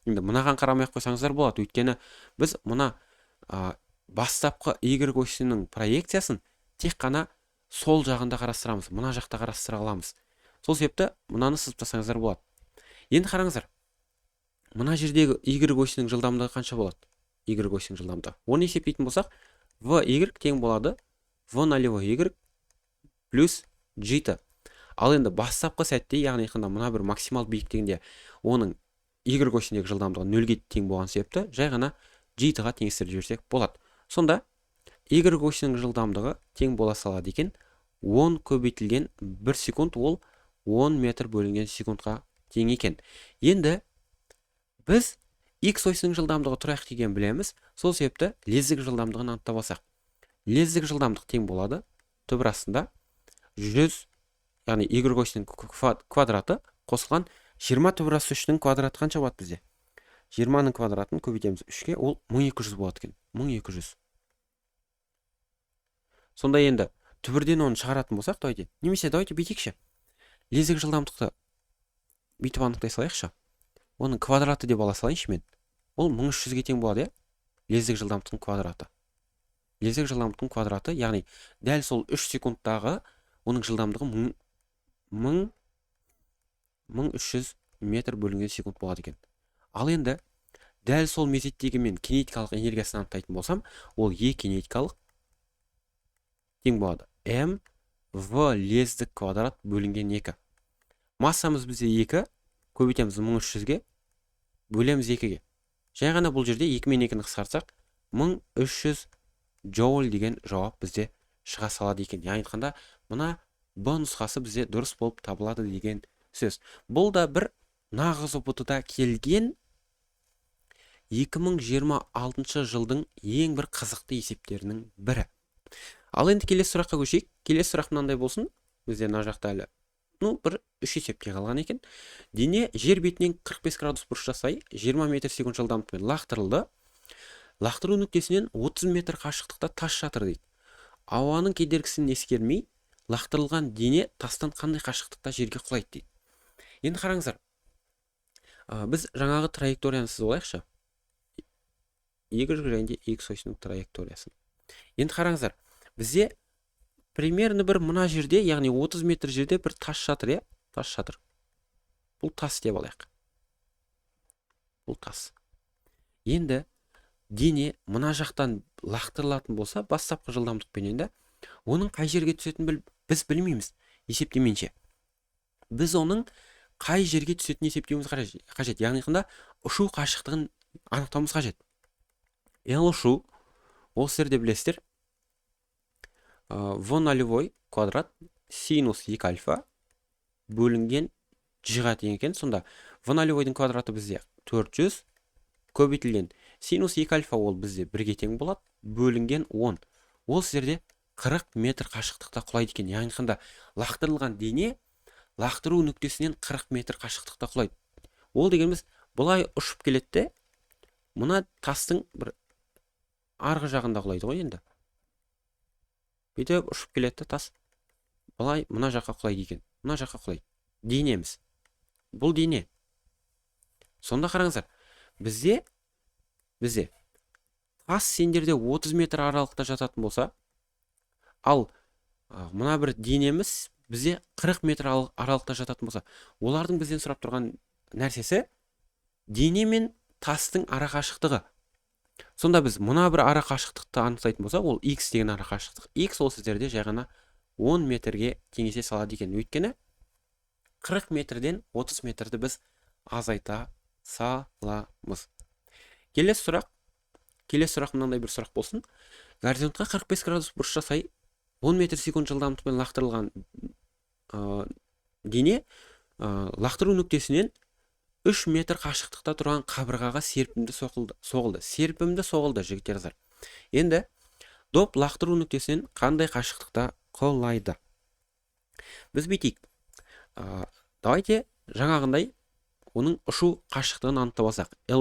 Speaker 1: енді мынаған қарамай қойсаңыздар болады. Өйткені біз мына бастапқы y осінің проекциясын тек қана сол жағында қарастырамыз, мына жақта қарастыра аламыз. Сол себепті мынаны сызып тастасаңыздар болады. Енді қараңыздар, мына жердегі y осінің жылдамдығы қанша болады? Y осінің жылдамдығы. Оны есептейтін болсақ, v тең болады v нолевой y плюс g-ті. Ал енді бастапқы сәтте, яғни мына бір максимал биіктігінде оның y осіндегі жылдамдығы 0-ге тең болған себепті жай ғана g-ға теңестіріп жіберсек болады. Сонда y осінің жылдамдығы тең бола салады екен 10 көбейтілген 1 секунд, ол 10 метр бөлінген секундқа тең екен. Енді біз x осінің жылдамдығы тұрайық деген білеміз. Сол себепті лездік жылдамдығын анықтап алсақ. Лездік жылдамдық тең болады түбір астында 100, яғни y осінің квадраты қосылған 20 түбір асты 3-дің квадраты қанша болады бізде? 20-ның квадратын көбейтеміз 3-ге, ол 1200 болады екен. 1200. Сонда енді түбірден оны шығаратын болсақ, немесе бүйтейікші. Лездік жылдамдықты бүйтіп анықтай салайықшы. Оның квадраты деп ала салайыншы мен. Ол 1300-ге тең болады, лездік жылдамдықтың квадраты. Лездік жылдамдықтың квадраты, яғни дәл сол 3 секундтағы оның жылдамдығы 1300 метр бөлінген секунд болады екен. Ал енді дәл сол мезеттегі мен кинетикалық энергиясын анықтайтын болсам, ол E кинетикалық тең болады m v лездік квадрат бөлінген 2. Массамыз бізде 2, көбейтеміз 1300-ге, бөлеміз 2-ге. Жай ғана бұл жерде 2 мен 2-ні қысқартсақ, 1300 джоуль деген жауап бізде шыға салады екен. Яғни айтқанда, мына б нұсқасы бізде дұрыс болып табылады деген сөз. Бұл да бір нағыз ұбт-да келген 2026 жылдың ең бір қызықты есептерінің бірі. Ал енді келесі сұраққа көшейік. Келесі сұрақ мынандай болсын. Бізде мына жақта әлі бір 3 есепте қалған екен. Дене жер бетінен 45 градус бұрыш жасай 20 метр секунд жылдамдықпен лақтырылды. Лақтыру нүктесінен 30 метр қашықтықта тас жатыр дейді. Ауаның кедергісін ескермей, лақтырылған дене тастан қандай қашықтықта жерге құлайды дейді. Енді қараңыздар. Біз жаңағы траекторияны сызып алайықшы. Y және x осының траекториясын. Енді қараңыздар. Бізде примерно бір мына жерде, яғни 30 метр жерде бір тас жатыр, тас жатыр. Бұл тас деп алайық. Бұл тас. Енді дене мына жақтан лақтырылатын болса, бастапқы жылдамдықпен енді, оның қай жерге түсетінін біз білмейміз, есептеменше. Біз оның қай жерге түсетінін есептеуіміз қажет. Яғни қында ұшу қашықтығын анықтауымыз қажет. Ұшу, ол сіздер де білесіздер, v нолевой квадрат синус 2 альфа бөлінген g-ға тең екен. Сонда v нолевойдың квадраты бізде 400 көбейтілген синус 2 альфа ол бізде 1-ге тең болады, бөлінген 10. Ол сіздерде 40 метр қашықтықта құлайды екен. Яғни қында лақтырылған дене лақтыру нүктесінен 40 метр қашықтықта құлайды. Ол дегеніміз бұлай ұшып келетті, мұна тастың бір арғы жағында құлайды ғой енді. Бүйтіп ұшып келетті тас. Бұлай мұна жаққа құлайды екен. Мұна жаққа құлайды. Денеміз. Бұл дене. Сонда қараңыздар. Бізде тас сендерде 30 метр аралықта жататын болса, ал мына бір денеміз бізде 40 метр аралықта жататын болса, олардың бізден сұрап тұрған нәрсесі дене мен тастың арақашықтығы. Сонда біз мына бір арақашықтықты анықтайтын болсақ, ол x деген арақашықтық. X ол сіздерде жай ғана 10 метрге теңесе салады екен. Өйткені 40 метрден 30 метрді біз азайта саламыз. Келесі сұрақ мынандай бір сұрақ болсын. Горизонтқа 45 градус бұрыш жасай 10 метр секунд жылдамдықпен лақтырылған дене лақтыру нүктесінен 3 метр қашықтықта тұрған қабырғаға серпімді соғылды, жігіттер. Енді доп лақтыру нүктесінен қандай қашықтықта құлайды? Біз бүйтейік. Давайте жаңағындай оның ұшу қашықтығын анықтап алсақ. L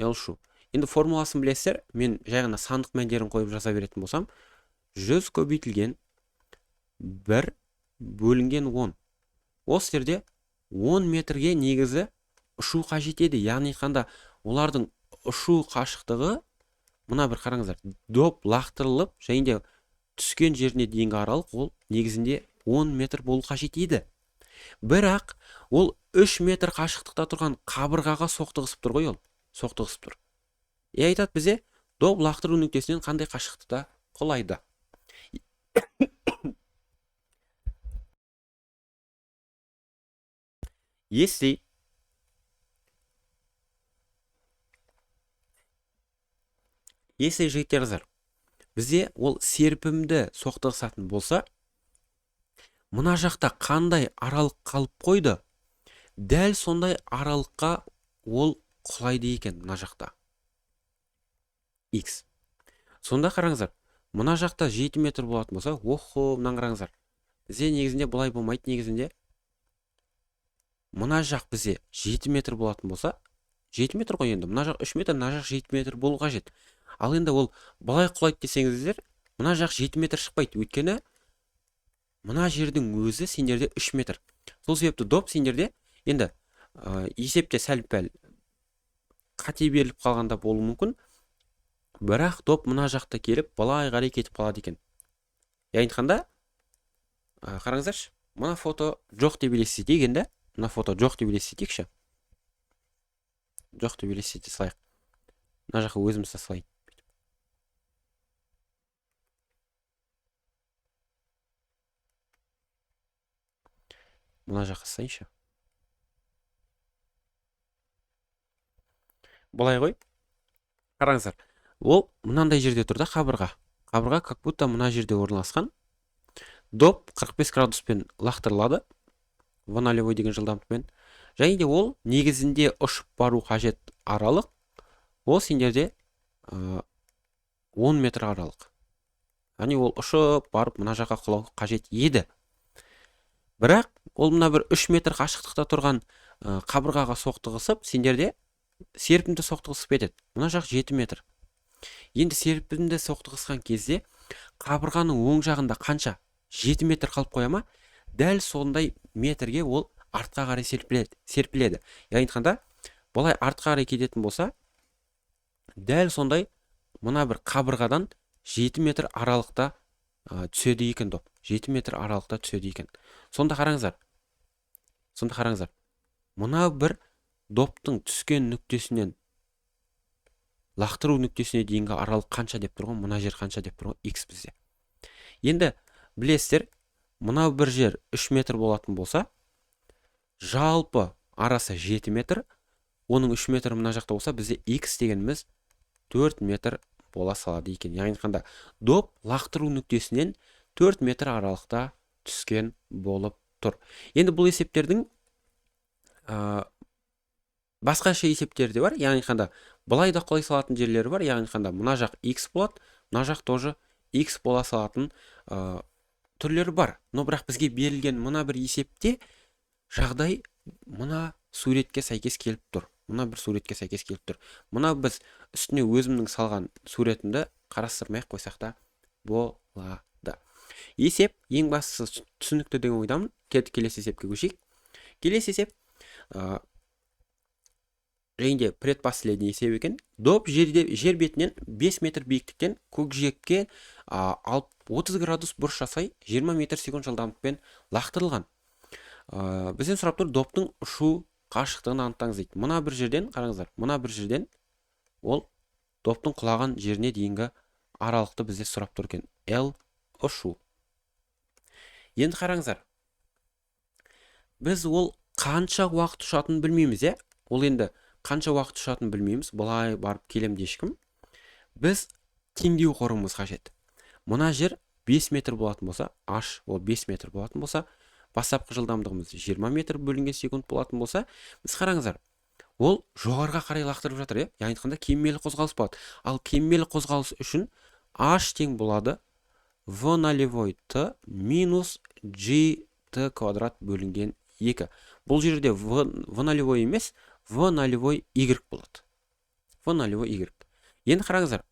Speaker 1: ұшу. Енді формуласын білесіздер, мен жай ғана сандық мәндерін қойып жаза беретін болсам, 100 көбейтілген 1 бөлінген 10. Ол сіздерде 10 метрге негізі ұшу қажет еді. Яғни айтқанда олардың ұшу қашықтығы, мына бір қараңыздар, доп лақтырылып, және де түскен жеріне дейінгі аралық ол негізінде 10 метр болу қажет еді. Бірақ ол 3 метр қашықтықта тұрған қабырғаға соқтығысып тұр ғой, ол соқтығысып тұр. Айтады бізе, доп лақтыру нүктесінен қандай қашықтықта құлайды? Если жігіттеріңіздер, бізде ол серпімді соқтығысатын болса, мына жақта қандай аралық қалып қойды? Дәл сондай аралыққа ол құлайды екен мына жақта. X. Сонда қараңыздар, мына жақта 7 метр болатын болса, мынаны қараңыздар. Бізде негізінде бұлай болмайды, негізінде. Мына жақ бізде 7 метр болатын болса, 7 метр ғой енді. Мына жақ 3 метр, мына жақ 7 метр болу қажет. Ал енді ол бұлай құлайды десеңіздер, мына жақ 7 метр шықпайды. Өйткені мына жердің өзі сендерде 3 метр. Сол себепті доп сендерде енді есепте сәл-пәл қате беріліп қалғанда болуы мүмкін. Бірақ доп мына жақта келіп, былай қарай кетіп қалады екен. Яғни айтқанда, қараңыздаршы, мына фото жоқ деп елестетейік енді. Мына фото жоқ деп елестетейікші. Жоқ деп елестете салайық. Мына жаққа өзіміз салайын. Мына жаққа салайыншы. Бұлай ғой. Қараңыздар. Ол мынандай жерде тұрда қабырға. Қабырға как будто мына жерде орналасқан. Доп 45 градуспен лақтырылады. V0 деген жылдамдықпен. Және де ол негізінде ұшып бару қажет аралық. Ол сендерде 10 метр аралық. Яғни ол ұшып барып мына жаққа құлау қажет еді. Бірақ ол мына бір 3 метр қашықтықта тұрған қабырғаға соқтығысып, сендерде серпімді соқтығысып кетеді. Мына жақ 7 метр. Енді серпімді соқтығысқан кезде қабырғаның оң жағында қанша? 7 метр қалып қояма? Дәл сондай метрге ол артқа қарай серпіледі. Яғни айтқанда, бұлай артқа қарай кететін болса, дәл сондай мына бір қабырғадан 7 метр аралықта түседі екен доп. 7 метр аралықта түседі екен. Сонда қараңыздар. Мына бір доптың түскен нүктесінен лақтыру нүктесіне дейінгі аралық қанша деп тұрған, мына жер қанша деп тұрған, X бізде. Енді білесіздер, мына бір жер 3 метр болатын болса, жалпы арасы 7 метр, оның 3 метр мына жақта болса, бізде X дегеніміз 4 метр бола салады екен. Яғни айтқанда, доп лақтыру нүктесінен 4 метр аралықта түскен болып тұр. Енді бұл есептердің басқаша есептері де бар. Яғни айтқанда, былай да құлай салатын жерлері бар. Яғни айтқанда, мына жақ X болады, мына жақ тоже X бола салатын түрлері бар. Но бірақ бізге берілген мына бір есепте жағдай мына суретке сәйкес келіп тұр. Мына біз үстіне өзімнің салған суретімді қарастырмай қойсақ та болады. Есеп ең бастысы түсінікті деген ойдамын. Келесі есепке көшейік. Келесі есеп және предпоследний есеп екен. Доп жер бетінен 5 метр биіктіктен көкжиекке 30 градус бұрыш жасай 20 метр секунд жылдамдықпен лақтырылған. Бізден сұрап тұр доптың ұшу қашықтығын анықтаңыз дейді. Мына бір жерден қараңыздар, мына бір жерден ол доптың құлаған жеріне дейінгі аралықты бізде сұрап тұр екен. L ұшу. Енді қараңыздар, біз ол қанша уақыт ұшатынын білмейміз, Ол енді қанша уақыт ұшатынын білмейміз. Бұлай барып келем ешкім. Біз теңдеу құруымыз қажет. Мына жер 5 метр болатын болса, H ол 5 метр болатын болса, бастапқы жылдамдығымыз 20 метр бөлінген секунд болатын болса, біз қараңыздар, ол жоғарға қарай лақтырып жатыр, яғни айтқанда кемелі қозғалыс болады. Ал кемелі қозғалыс үшін H тең болады v нолевой t минус gt квадрат бөлінген 2. Бұл жерде v нолевой емес, v нолевой y болады. v нолевой y. Енді қараңыздар,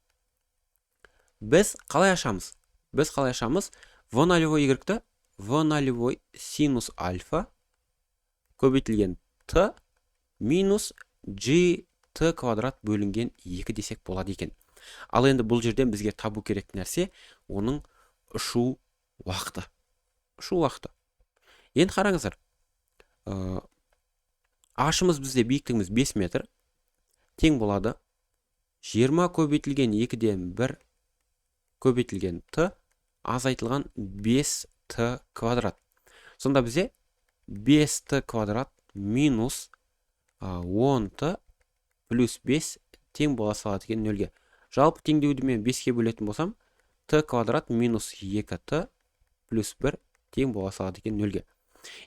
Speaker 1: біз қалай ашамыз? v нолевой y-ті v нолевой синус альфа көбейтілген t минус gt квадрат бөлінген 2 десек болады екен. Ал енді бұл жерден бізге табу керек нәрсе оның ұшу уақыты. Енді қараңыздар, ашымыз бізде биіктігіміз 5 метр тең болады 20 көбейтілген 2-ден 1 көбейтілген t азайтылған 5t квадрат. Сонда бізде 5t квадрат минус 10t плюс 5 тең бола салады екен 0-ге. Жалпы теңдеуді мен 5-ке бөлетін болсам, t квадрат минус 2t плюс 1 тең бола салады екен 0-ге.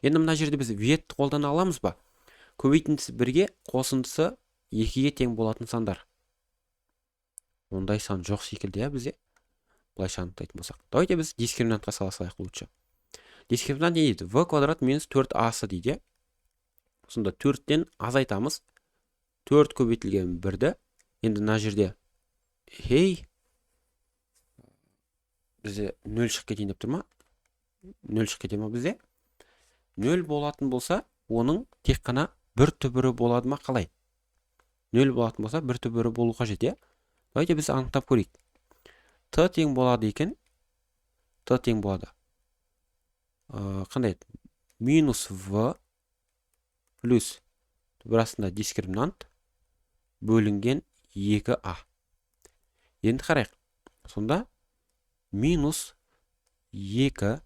Speaker 1: Енді мына жерде біз ветті қолдана аламыз ба? Көбейтіндісі 1-ге, қосындысы 2-ге тең болатын сандар. Ондай сан жоқ секілді, бізде. Бұлайша анықтайтын болсақ. Давайте біз дискриминантқа сала салайық лучше. Дискриминант не дейді? v квадрат минус 4асы дейді. Сонда 4-тен азайтамыз. 4 көбейтілген 1-ді. Енді мына жерде бізде 0 шығып кетейін деп тұр ма? 0 шығып кете ма бізде? 0 болатын болса, оның тек қана бір түбірі болады ма қалай? 0 болатын болса, бір түбірі болу қажет, Давайте біз анықтап көрейік. T тең болады екен. T тең болады. Қандай? Минус v плюс түбірасында дискриминант бөлінген 2a. Енді қарайық. Сонда минус 2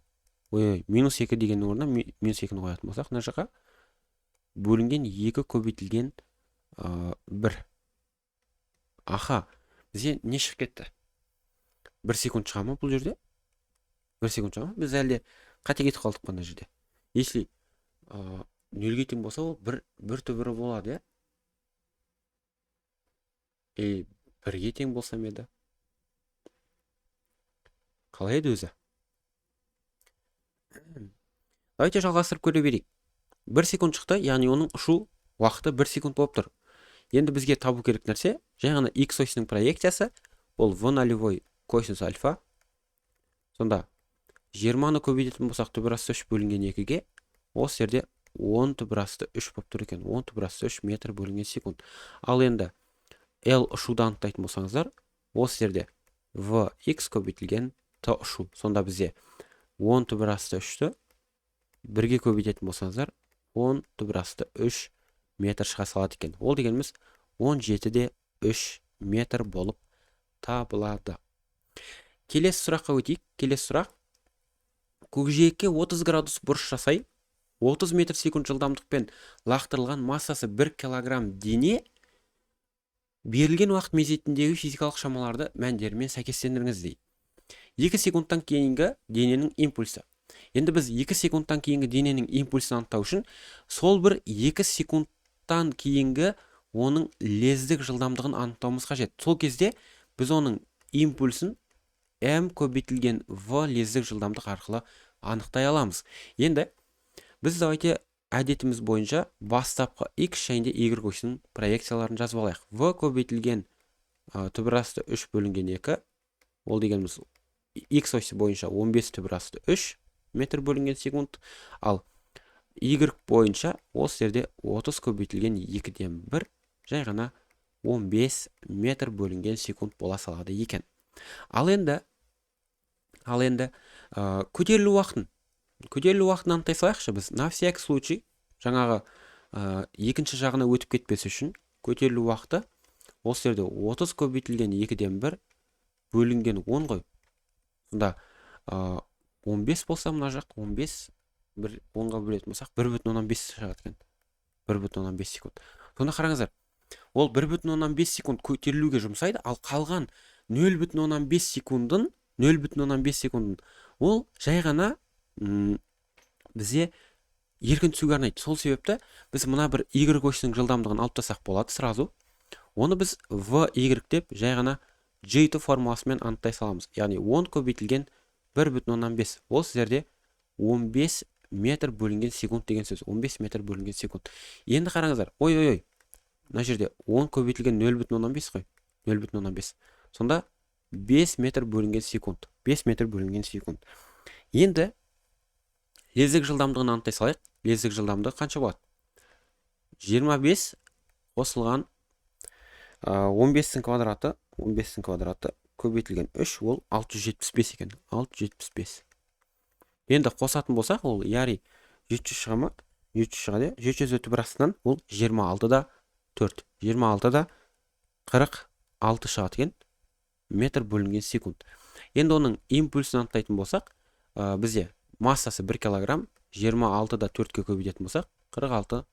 Speaker 1: дегеннің орнына минус 2-ні қоятын болсақ, мына жаққа бөлінген 2 көбейтілген 1. Аха, бізде не шығып кетті? 1 секунд шыға ма бұл жерде? 1 секунд шыға ма? Біз әлде қате кетіп қалдық мына жерде. Если 0-ге тең болса, ол бір түбірі болады, 1-ге тең болса еді? Қалай еді өзі? Давайте жалғастырып көре берейік. 1 секунд шықты, яғни оның ұшу уақыты 1 секунд болып тұр. Енді бізге табу керек нәрсе, жай ғана x осінің проекциясы, ол v нолевой косинус альфа. Сонда 20-ны көбейтетін болсақ, түбірасты 3 бөлінген 2-ге, осы жерде 10 түбірасты 3 болып тұр екен. 10 түбірасты 3 метр бөлінген секунд. Ал енді L ұшуды анықтайтын болсаңыздар, осы жерде Vx көбейтілген T ұшу. Сонда бізде 10 түбірасты 3-ті 1-ге көбейтетін болсаңыздар, 10 түбірасты 3 метр шыға салады екен. Ол дегеніміз 17-де 3 метр болып табылады. Келесі сұраққа өтейік. Келесі сұрақ. Көкжиекке 30 градус бұрыш жасай, 30 метр секунд жылдамдықпен лақтырылған массасы 1 килограмм дене берілген уақыт мезетіндегі физикалық шамаларды мәндерімен сәйкестендіріңіз дейді. 2 секундтан кейінгі дененің импульсы. Енді біз 2 секундтан кейінгі дененің импульсын анықтау үшін сол бір 2 секундтан кейінгі оның лездік жылдамдығын анықтауымыз қажет. Сол кезде біз оның импульсын m көбейтілген v лездік жылдамдық арқылы анықтай аламыз. Енді біз давайте әдетіміз бойынша бастапқы x және y осінің проекцияларын жазып алайық. V көбейтілген түбірасты 3 бөлінген 2, ол дегеніміз x осі бойынша 15 түбірасты 3 метр бөлінген секунд, ал y бойынша осы жерде 30 көбейтілген 2-ден 1 жай ғана 15 метр бөлінген секунд бола салады екен. Ал енді көтерілу уақытын анықтай салайықшы біз. На всякий случай жаңағы екінші жағына өтіп кетпесі үшін көтерілу уақыты ол жерде 30 көбейтілген 2-ден 1 бөлінген 10 ғой. Сонда 15 болса мына жақ 15 бір 10-ға бөлетін болсақ 1,15 шығады екен. 1,15 секунд. Сонда қараңыздар, ол 1,15 секунд көтерілуге жұмсайды, ал қалған 0,15 секундын ол жай ғана бізде еркін түсуге арнайды. Сол себепті біз мына бір y осінің жылдамдығын алып тастасақ болады сразу. Оны біз y деп жай ғана J2 формуласымен анықтай саламыз. Яғни 10 көбейтілген 1,15. Ол сіздерде 15 метр бөлінген секунд деген сөз. 15 метр бөлінген секунд. Енді қараңыздар, ой. Мына жерде 10 көбейтілген 0,15 қой. 0,15. Сонда 5 метр бөлінген секунд. 5 метр бөлінген секунд. Енді лездік жылдамдығын анықтай салайық. Лездік жылдамдығы қанша болады? 25 қосылған 15-тің квадраты көбейтілген 3 ол 675 екен. 675. Енді қосатын болсақ, ол яғни 700 шыға ма? 700 шығады. 700 өтіп астынан ол 26-да 4. 26-да 46 шығады екен. Метр бөлінген секунд. Енді оның импульсын анықтайтын болсақ, бізде массасы 1 килограмм, 26-да 4-ке көбейтетін болсақ, 46.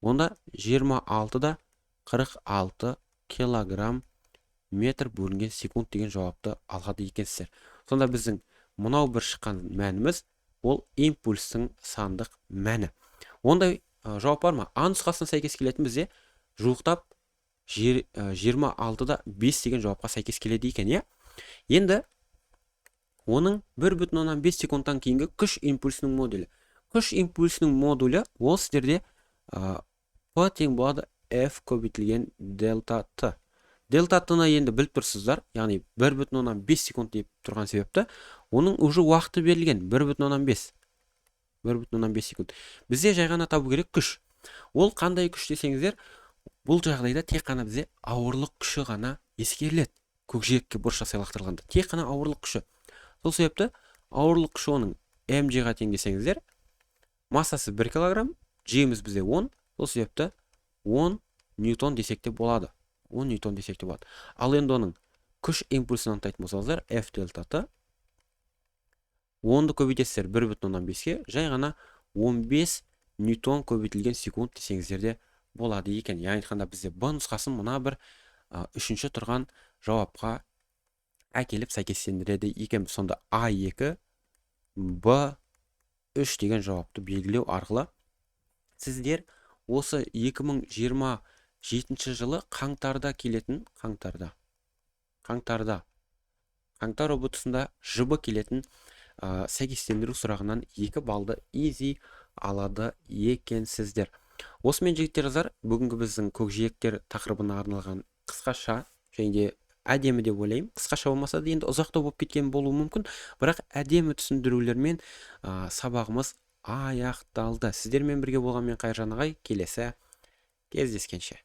Speaker 1: Онда 26-да 46 килограмм метр бөлінген секунд деген жауапты алады екенсіздер. Сонда біздің мынау бір шыққан мәніміз ол импульстың сандық мәні. Ондай жауап бар ма? А нұсқасына сәйкес келетін бізде жуықтап 26-да 5 деген жауапқа сәйкес келеді екен, е? Енді оның 1,15 секундтан кейінгі күш импульсінің модулі. Күш импульсінің модулі ол сіздерде P тең болады F көбейтілген дельта T. Дельта T-ны енді біліп тұрсыздар, яғни 1,15 секунд деп тұрған себепті, оның уже уақыты берілген 1,15 секунд. Бізде жай ғана табу керек күш. Ол қандай күш десеңіздер, бұл жағдайда тек қана бізде ауырлық күші ғана ескеріледі. Көкжиекке бұрыш жасай лақтырылғанда тек қана ауырлық күші. Сол себепті ауырлық күші оның mg-ға тең десеңіздер, массасы 1 килограмм, g-міз бізде 10, сол себепті 10 ньютон десек те болады. 10 ньютон десек те болады. Ал енді оның күш импульсын анықтайтын болсаңыздар, F дельта T 10-ды көбейтесіздер 1,15-ке, жай ғана 15 ньютон көбейтілген секунд десеңіздер де болады екен. Яғни айтқанда бізде Б нұсқасын мына бір үшінші тұрған жауапқа әкеліп сәйкестендіреді екен. Сонда А2 Б3 деген жауапты белгілеу арқылы сіздер осы 2027 жылы қаңтарда келетін қаңтар ұбытысында жыбы келетін сәйкестендіру сұрағынан 2 балды easy алады екенсіздер. Осымен жігіттер қыздар, бүгінгі біздің көкжиектер тақырыбына арналған қысқаша және де әдемі деп ойлаймын. Қысқаша болмаса да енді ұзақтау болып кеткен болуы мүмкін, бірақ әдемі түсіндірулермен сабағымыз аяқталды. Сіздермен бірге болғанмен Қайыржан ағай, келесі кездескенше.